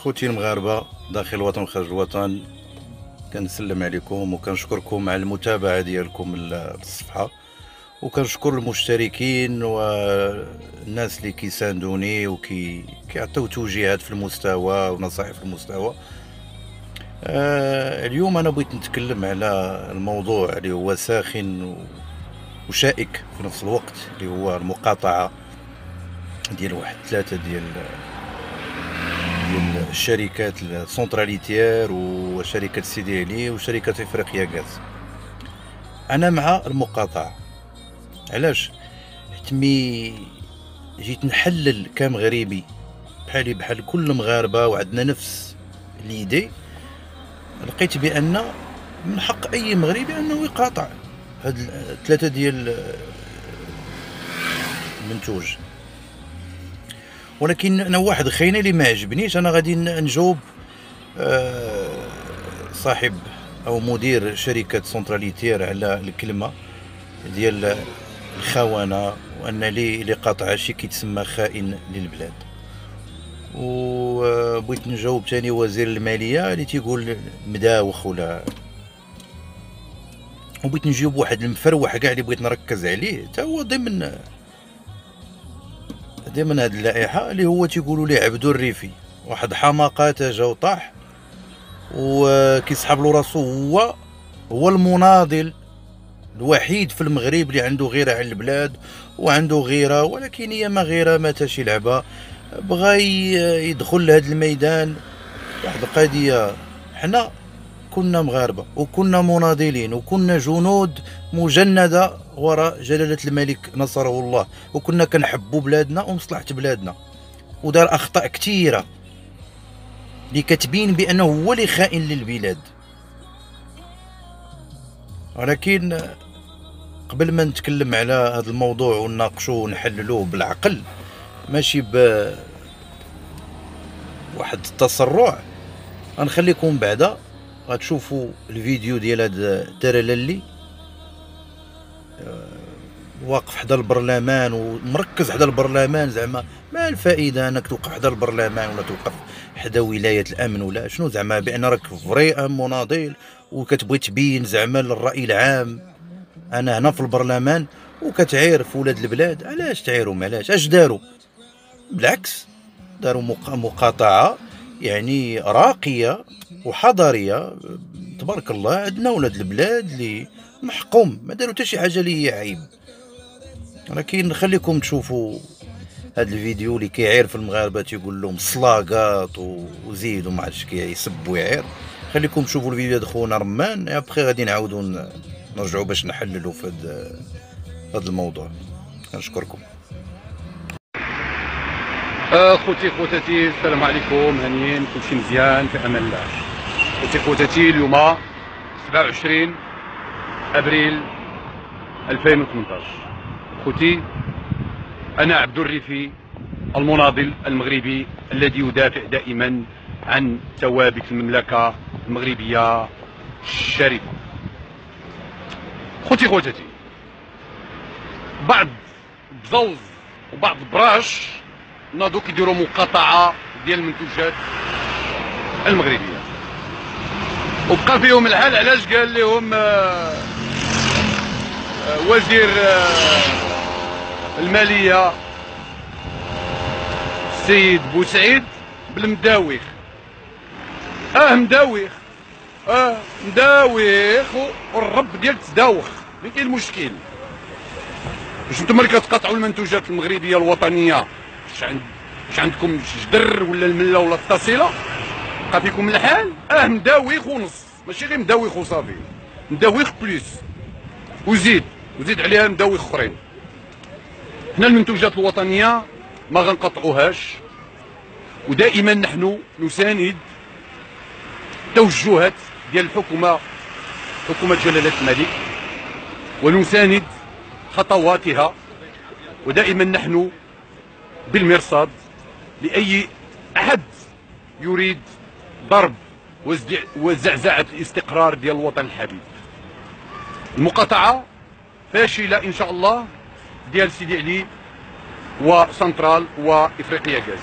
خوتي المغاربه داخل الوطن وخارج الوطن، كنسلم عليكم وكنشكركم على المتابعه ديالكم للصفحه، وكنشكر المشتركين والناس اللي كيساندوني كيعطيو توجيهات في المستوى ونصائح في المستوى. اليوم انا بغيت نتكلم على الموضوع اللي هو ساخن وشائك في نفس الوقت، اللي هو المقاطعه ديال واحد ثلاثه ديال الشركات السونتراليتير وشركه سيدي علي وشركه افريقيا غاز. انا مع المقاطعه. علاش؟ حيت مي جيت نحلل كمغربي بحالي بحال كل مغاربه وعندنا نفس ليدي، لقيت بان من حق اي مغربي انه يقاطع هاد الثلاثه ديال المنتوج. ولكن انا واحد خاينه اللي ما عجبنيش، انا غادي نجاوب صاحب او مدير شركه سونتراليتير على الكلمه ديال الخونه، وان اللي قاطع شي كيتسمى خائن للبلاد. وبغيت نجاوب ثاني وزير الماليه اللي تيقول مداوخ وبغيت نجيب واحد المفروح كاع اللي بغيت نركز عليه حتى هو ضمن هذه اللائحه، اللي هو تيقولوا ليه عبدو الريفي، واحد حماقات جا وطاح وكيسحب له راسو. هو المناضل الوحيد في المغرب اللي عنده غيره على البلاد وعنده غيره، ولكن هي ما غيره ما تاشي لعبه. بغى يدخل لهذا الميدان واحد القضيه. حنا كنا مغاربه وكنا مناضلين وكنا جنود مجنده وراء جلاله الملك نصره الله، وكنا كنحبوا بلادنا ومصلحه بلادنا، ودار اخطاء كثيره اللي كتبين بانه هو اللي خائن للبلاد. ولكن قبل ما نتكلم على هذا الموضوع ونناقشوه ونحللوه بالعقل ماشي بواحد التسرع، غنخليكم بعدا غتشوفوا الفيديو ديال هذا الترللي واقف حدا البرلمان ومركز حدا البرلمان. زعما ما الفائده انك توقف حدا البرلمان ولا توقف حدا ولايه الامن ولا شنو؟ زعما بان راك فري مناضل وكتبغي تبين زعما للراي العام انا هنا في البرلمان وكتعاير في ولاد البلاد. علاش تعايرهم؟ علاش؟ اش داروا؟ بالعكس داروا مقاطعه يعني راقيه وحضاريه تبارك الله. عندنا ولاد البلاد اللي محكوم ما داروا حتى شي حاجه اللي هي عيب. ولكن خليكم تشوفوا هذا الفيديو اللي كيعير في المغاربه، تيقول لهم صلاقات وزيد وما عرفتش كيسب ويعير. خليكم تشوفوا الفيديو ديال خونا رمان، ابخي غادي نعاودوا نرجعوا باش نحللوا في هذا الموضوع. نشكركم. خوتي خوتاتي السلام عليكم، هانيين كلشي مزيان في امان الله. خوتي خوتاتي اليوم 27 ابريل 2018. خوتي انا عبد الريفي المناضل المغربي الذي يدافع دائما عن ثوابت المملكه المغربيه الشريفه. خوتي خوتاتي بعض بزوز وبعض براش ناضوا كيديروا مقاطعه ديال المنتوجات المغربيه، وبقى فيهم الحال. علاش؟ قال لهم وزير الماليه السيد بوسعيد بالمداوخ. مداوخ مداوخ والرب ديال تداوخ. فين كاين المشكل؟ واش نتوما اللي كتقاطعوا المنتوجات المغربيه الوطنيه واش عندكم جدر ولا المله ولا التصيله؟ بقى فيكم الحال. مداوخ ونص، ماشي غير مداوخ وصافي، مداوخ بليس وزيد عليها مداوخ اخرين. حنا المنتوجات الوطنيه ما غنقطعوهاش، ودائما نحن نساند توجهات ديال الحكومه، حكومه جلاله الملك، ونساند خطواتها، ودائما نحن بالمرصاد لأي أحد يريد ضرب وزعزعة الاستقرار ديال الوطن الحبيب. المقاطعة فاشلة إن شاء الله ديال سيدي علي وسنترال وإفريقيا غاز.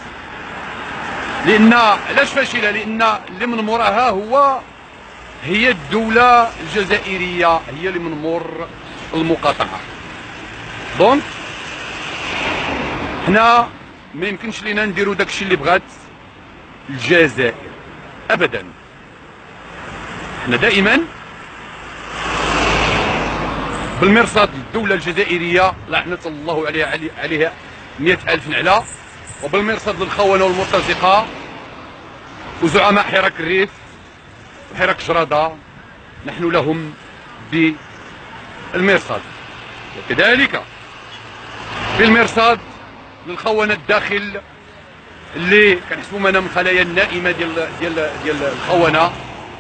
لان علاش فاشله؟ لان اللي من موراها هي الدوله الجزائريه، هي اللي من مور المقاطعه. دونك حنا ما يمكنش لينا نديرو داكشي اللي بغات الجزائر ابدا. حنا دائما بالمرصاد للدوله الجزائريه لعنه الله عليها 100,000 نعله، وبالمرصاد للخونه والمرتزقه وزعماء حراك الريف وحراك جراده، نحن لهم بالمرصاد. وكذلك بالمرصاد للخونه الداخل اللي كنحسبوا انا من خلايا النائمه ديال الخونه،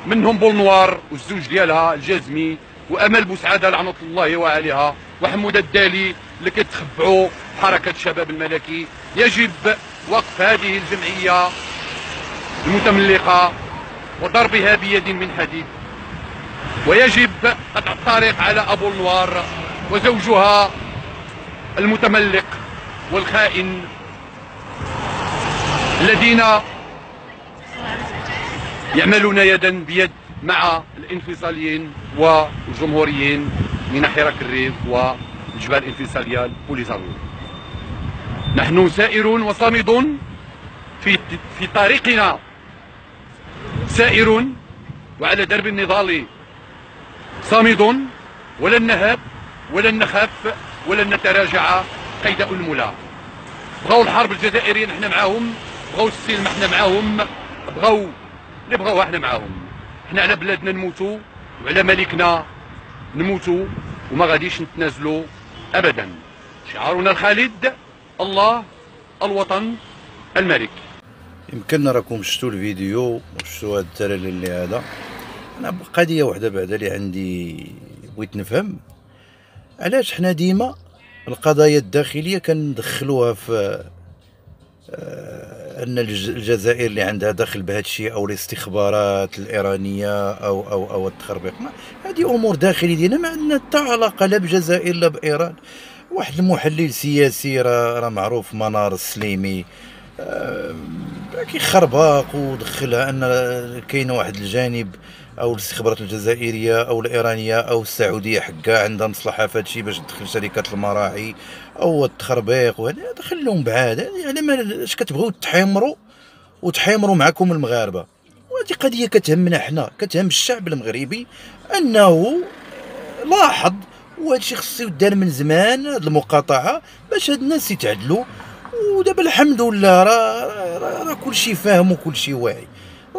منهم بولنوار والزوج ديالها الجازمي وامل بوسعاده لعنه الله عليها وحموده الدالي اللي كيتخبعوا حركه الشباب الملكي. يجب وقف هذه الجمعيه المتملقه وضربها بيد من حديد، ويجب قطع الطريق على ابو النوار وزوجها المتملق والخائن الذين يعملون يدا بيد مع الانفصاليين والجمهوريين من حراك الريف والجبهه الانفصاليه البوليساريو. نحن سائرون وصامدون في طريقنا، سائر وعلى درب النضال صامد، ولن نهاب ولن نخاف ولن نتراجع قيد أنملة. بغاو الحرب الجزائريين احنا معاهم، بغاو السلم احنا معاهم، بغاو اللي بغاوها احنا معاهم. احنا على بلادنا نموتوا وعلى ملكنا نموتوا وما غاديش نتنازلوا ابدا. شعارنا الخالد الله الوطن الملك. يمكن راكم شفتوا الفيديو وشفتوا هذا التريلر اللي هذا. انا قضيه واحده بعدا اللي عندي بغيت نفهم، علاش حنا ديما القضايا الداخليه كندخلوها في ان الجزائر اللي عندها دخل بهذا الشيء، او الاستخبارات الايرانيه او التخربيق. هذه امور داخليه ديالنا، ما عندنا حتى علاقه لا بالجزائر لا بايران. واحد المحلل سياسي راه معروف، منار السليمي، كيخربق ودخلها ان كاين واحد الجانب او الاستخبارات الجزائريه او الايرانيه او السعوديه حكا عندها مصلحه في هادشي باش تدخل شركات المراعي او التخربيق، وهذا دخلهم بعاد. يعني اش كتبغيو تحيمروا معكم المغاربه؟ وهذه قضيه كتهمنا حنا، كتهم الشعب المغربي انه لاحظ، وهذا الشيء خصو يدار من زمان، هذه المقاطعه باش هاد الناس يتعدلوا. ودابا الحمد لله راه كلشي فاهم وكلشي واعي.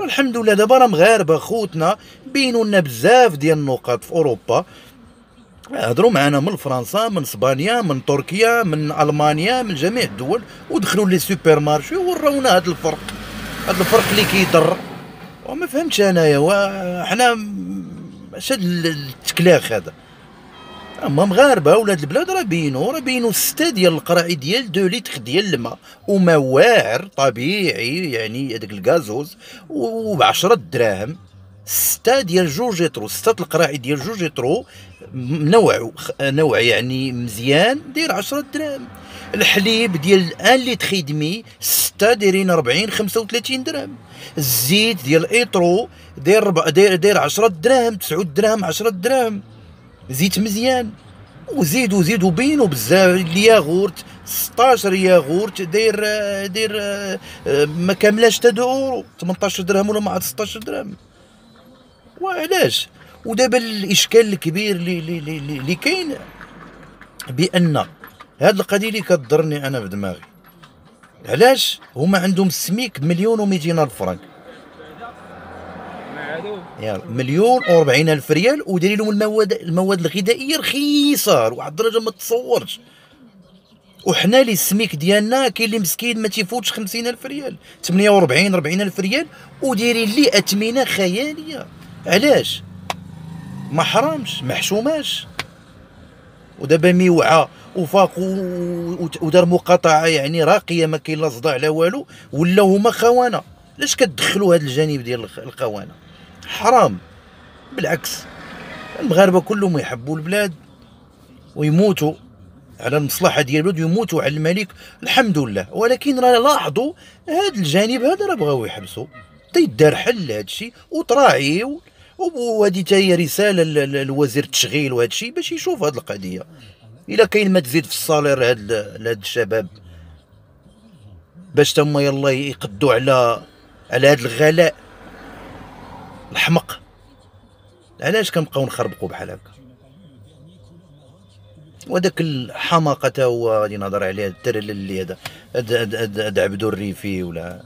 الحمد لله دابا راه مغاربه خوتنا بينوا لنا بزاف ديال النقاط في اوروبا، هضروا معنا من فرنسا، من اسبانيا، من تركيا، من المانيا، من جميع الدول، ودخلوا لي سوبر مارشي وراونا هذا الفرق اللي كيضر. وما فهمتش انايا وحنا اش هاد التكلاخ هذا؟ اما مغاربه ولاد البلاد راه بينوا 6 ديال القراعي ديال 2 لتر ديال الماء وما واعر طبيعي، يعني هذاك الكازوز وب 10 دراهم. 6 ديال جوجيترو، 6 القراعي ديال جوجيترو نوع يعني مزيان داير 10 دراهم. الحليب ديال 1 لتر دمي 6 دايرين 40 35 درهم. الزيت ديال ايترو داير 10 دراهم 9 دراهم 10 دراهم. زيت مزيان وزيدوا بينو بزاف. الياغورت 16 ياغورت داير ما كاملاش 2 اورو، 18 درهم ولا مع 16 درهم. وعلاش؟ ودابا الاشكال الكبير اللي كاين بان هاد القضيه اللي كضرني انا في دماغي، علاش هما عندهم السميك 1,200,000 فرنك، يلا 1,40,000 ريال، ودايرين لهم المواد الغذائيه رخيصه لواحد الدرجه ما تصورش. وحنا اللي السميك ديالنا كاين اللي مسكين ما تيفوتش 50,000 ريال، 48 40,000 ريال، ودايرين ليه اثمنه خياليه. علاش؟ ما حرامش ما حشوماش. ودابا ميوعى وفاق ودار مقاطعه يعني راقيه، ما كاين لا صداع لا والو، ولا هما خوانه. علاش كتدخلوا هذا الجانب ديال الخوانه؟ حرام. بالعكس المغاربه كلهم يحبوا البلاد ويموتوا على المصلحه ديال البلاد ويموتوا على الملك، الحمد لله. ولكن راه لاحظوا هذا الجانب هذا راه بغاو يحبسوا، تيدار حل لهذا الشيء وتراعيو. وهذه حتى هي رساله لوزير التشغيل وهذا الشيء باش يشوف هذه القضيه. الا كاين ما تزيد في الصالير لهاد الشباب باش تما يلا يقدوا على هذا الغلاء الحمق. علاش كنبقاو نخربقوا بحال هكا؟ وداك الحماقه تا هو غادي نهضر عليها الترلل اللي هذا عبدو الريفي ولا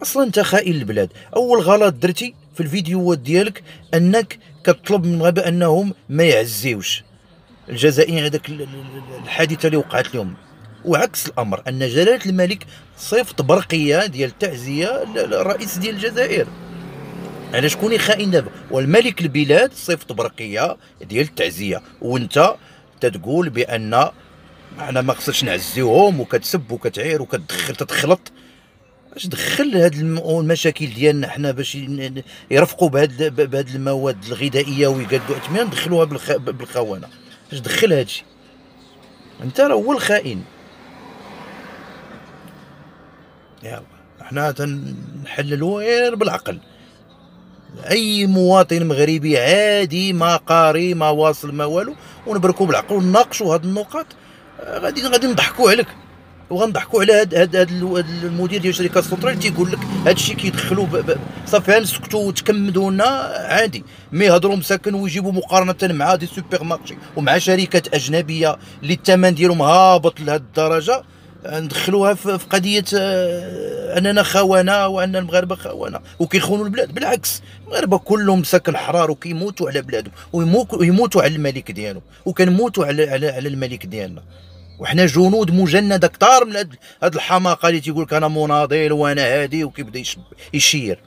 اصلا انت خائن البلاد. اول غلط درتي في الفيديوهات ديالك انك كتطلب من المغاربه انهم ما يعزيوش الجزائريين هذاك الحادثه اللي وقعت لهم، وعكس الامر ان جلاله الملك صيفط برقيه ديال التعزيه للرئيس ديال الجزائر. على شكون يخائن دابا؟ والملك البلاد صيفط برقيه ديال التعزيه وانت تتقول بان احنا ما خصناش نعزيوهم، وكتسب وكتعير تتخلط. اش دخل هاد المشاكل ديالنا حنا باش يرفقوا بهاد المواد الغذائيه ويقادوا اثمنه ندخلوها بالخونه؟ اش دخل هادشي؟ انت راه هو الخائن. يلا حنا تنحللوا غير بالعقل. اي مواطن مغربي عادي ما قاري ما واصل ما والو، ونبركوا بالعقل ونناقشوا هاد النقاط. غادي نضحكوا عليك وغنضحكوا على هاد المدير ديال شركه سونترال تيقول لك هادشي كيدخلوا صافي نسكتوا وتكمدوا لنا عادي. مي يهضروا مساكن ويجيبوا مقارنه مع دي سوبر مارشي ومع شركات اجنبيه اللي الثمن ديالهم هابط لهاد الدرجه ندخلوها في قضيه اننا خونه وان المغاربه خونه وكيخونوا البلاد. بالعكس المغاربه كلهم مساكن حرار وكيموتوا على بلادهم ويموتوا على الملك ديالهم وكنموتوا على الملك ديالنا. وحنا جنود مجنده اكثر من هاد الحماقه اللي تيقول لك انا مناضل وانا هادي وكيبدا يشير.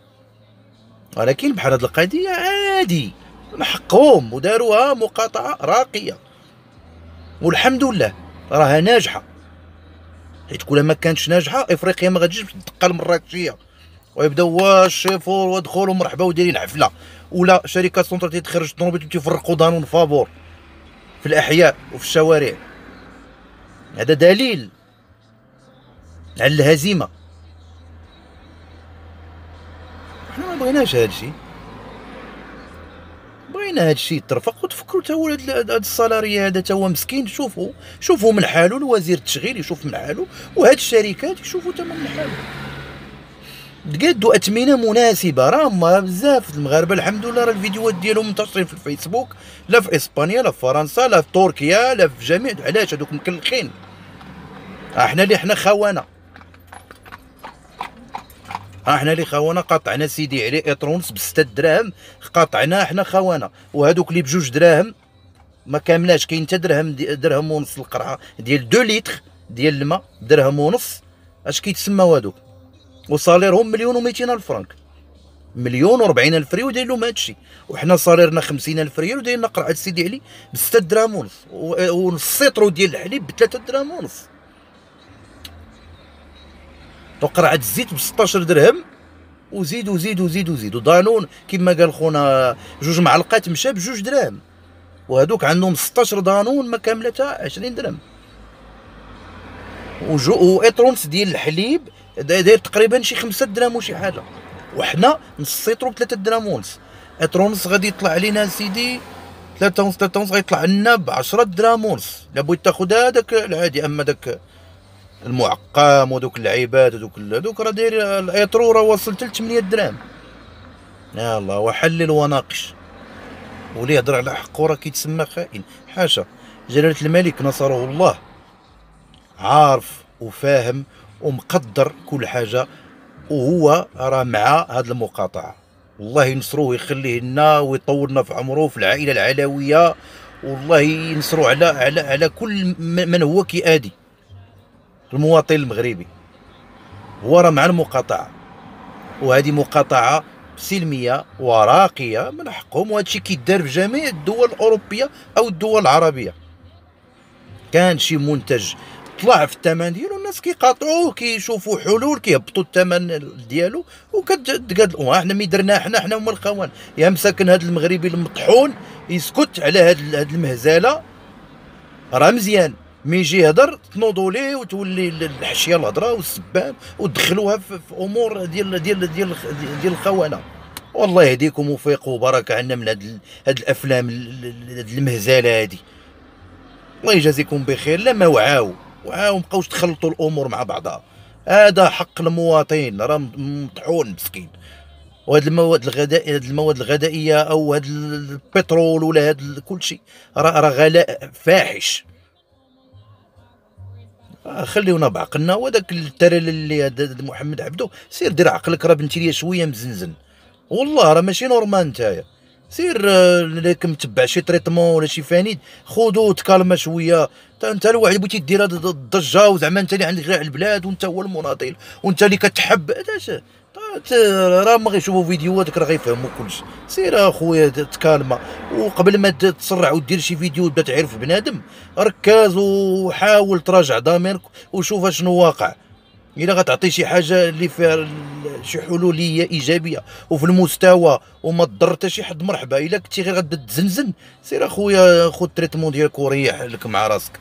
ولكن بحال هاد القضيه عادي من حقهم وداروها مقاطعه راقيه والحمد لله راها ناجحه. حيت كل ما كانتش ناجحه افريقيا ما غاتجيش تدقى المراكشيه ويبداو الشيفور ودخلوا مرحبا ودايرين حفله، ولا شركه سونترال تخرج الطوموبيل وتيفرقوا دانون فابور في الاحياء وفي الشوارع. هذا دليل على الهزيمه. حنا ما بغيناش هذا الشيء، بغينا هذا الشيء يترفق. وتفكروا تا هو هذا السالاري هذا تا هو مسكين. شوفوا من حاله الوزير التشغيل يشوف من حاله، وهاد الشركات يشوفوا تما من حاله. تقادوا اثمنه مناسبه. راه بزاف المغاربه الحمد لله راه الفيديوهات ديالهم منتشرين في الفيسبوك، لا في اسبانيا لا في فرنسا لا في تركيا لا في جميع. علاش هذوك مكلخين؟ احنا اللي خونه، احنا اللي خونه قاطعنا سيدي علي اطرونس ب6 دراهم، قاطعنا احنا خونه. وهذوك اللي ب2 دراهم ما كاملاش، كاين حتى درهم ونص القرعه ديال 2 لتر ديال الماء، درهم ونص. اش كيتسماو هذوك؟ وصاليرهم 1,200,000 فرنك، 1,040,000 ريال وداير لهم هادشي. وحنا صاليرنا 50,000 ريال وداير لنا قرعه سيدي علي ب6 دراهم ونص، والسيطرو ديال الحليب ب3 دراهم ونص، وقرعه الزيت ب16 درهم. وزيد وزيد وزيد وزيد. ودانون كما قال خونا 2 معلقات مشى ب2 دراهم، وهذوك عندهم 16 دانون ما كاملتها 20 درهم. واطرونس ديال الحليب داير تقريبا شي 5 دراهم وشي حاجه، وحنا نسيطرو ب3 دراهم ونص. اطرونس غادي يطلع علينا سيدي 3 ونص، 3 ونص غيطلع لنا ب10 دراهم ونص. الا بغيت تاخذ هذاك العادي، اما داك المعقم ودوك اللعيبات هذوك راه داير الايترو راه واصل حتى ل 8 دراهم. يا الله وحلل وناقش. واللي يهضر على حقه راه كيتسمى خائن. حاشا، جلاله الملك نصره الله عارف وفاهم ومقدر كل حاجه، وهو راه مع هاد المقاطعه. والله ينصروه ويخليه لنا ويطولنا في عمره في العائله العلويه، والله ينصروا على كل من هو كيادي المواطن المغربي. هو راه مع المقاطعه، وهذه مقاطعه سلميه وراقيه من حقهم. وهذا الشيء كيدار في جميع الدول الاوروبيه او الدول العربيه. كان شي منتج طلع في الثمن ديالو الناس كيقاطعوه، كيشوفوا حلول كيهبطوا الثمن ديالو وكتقاد. احنا مي درنا حنا هما الخوان. يا مساكن هذا المغربي المطحون يسكت على هاد المهزله راه مزيان. مي يجي يهضر تنوضوا ليه وتولي الحشيه الهضره والسبان وتدخلوها في امور ديال الخونه. والله يهديكم وفيق وبركه عنا من هاد الافلام هاد المهزله هادي. الله يجازيكم بخير. لا ما وعاو مبقاوش تخلطوا الامور مع بعضها. هذا حق المواطن راه مطحون مسكين. وهاد المواد الغذائيه او هاد البترول ولا هاد كل شيء راه غلاء فاحش. خليونا بعقلنا. وهذاك الترل اللي هذا محمد عبدو سير دير عقلك، راه بنتي ليا شويه مزنزن والله، راه ماشي نورمال نتايا. سير راك متبع شي تريتمون ولا شي فانيد خذو تكالما شويه. انت الواحد بغيتي دير هاد الضجه وزعما انت اللي عندك غير البلاد وانت هو المناضل وانت اللي كتحب راه ما غيشوفوا فيديوهاتك راه غيفهموا كلشي. سير اخويا تكالما، وقبل ما تسرع ودير شي فيديو تبدا تعرف بنادم ركز وحاول تراجع ضميرك وشوف شنو واقع. الا غتعطي شي حاجه اللي فيها شي حلوليه ايجابيه وفي المستوى وما تضر حتى شي حد مرحبا. الا كنتي غير غادا تزنزن سير اخويا خذ التريتمون ديالك وريح لك مع راسك.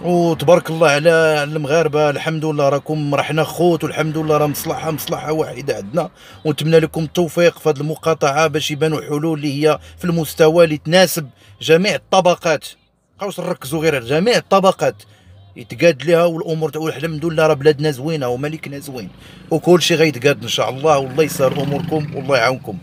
وتبارك الله على المغاربه، الحمد لله راكم حنا خوت، والحمد لله راه مصلحه واحده عندنا. ونتمنى لكم التوفيق في هذه المقاطعه باش يبانوا حلول اللي هي في المستوى اللي تناسب جميع الطبقات. مابقاوش نركزوا غير على جميع الطبقات يتقاد لها والامور. والحمد لله راه بلادنا زوينه وملكنا زوين وكل شيء غيتقاد ان شاء الله. والله يسهل اموركم والله يعاونكم.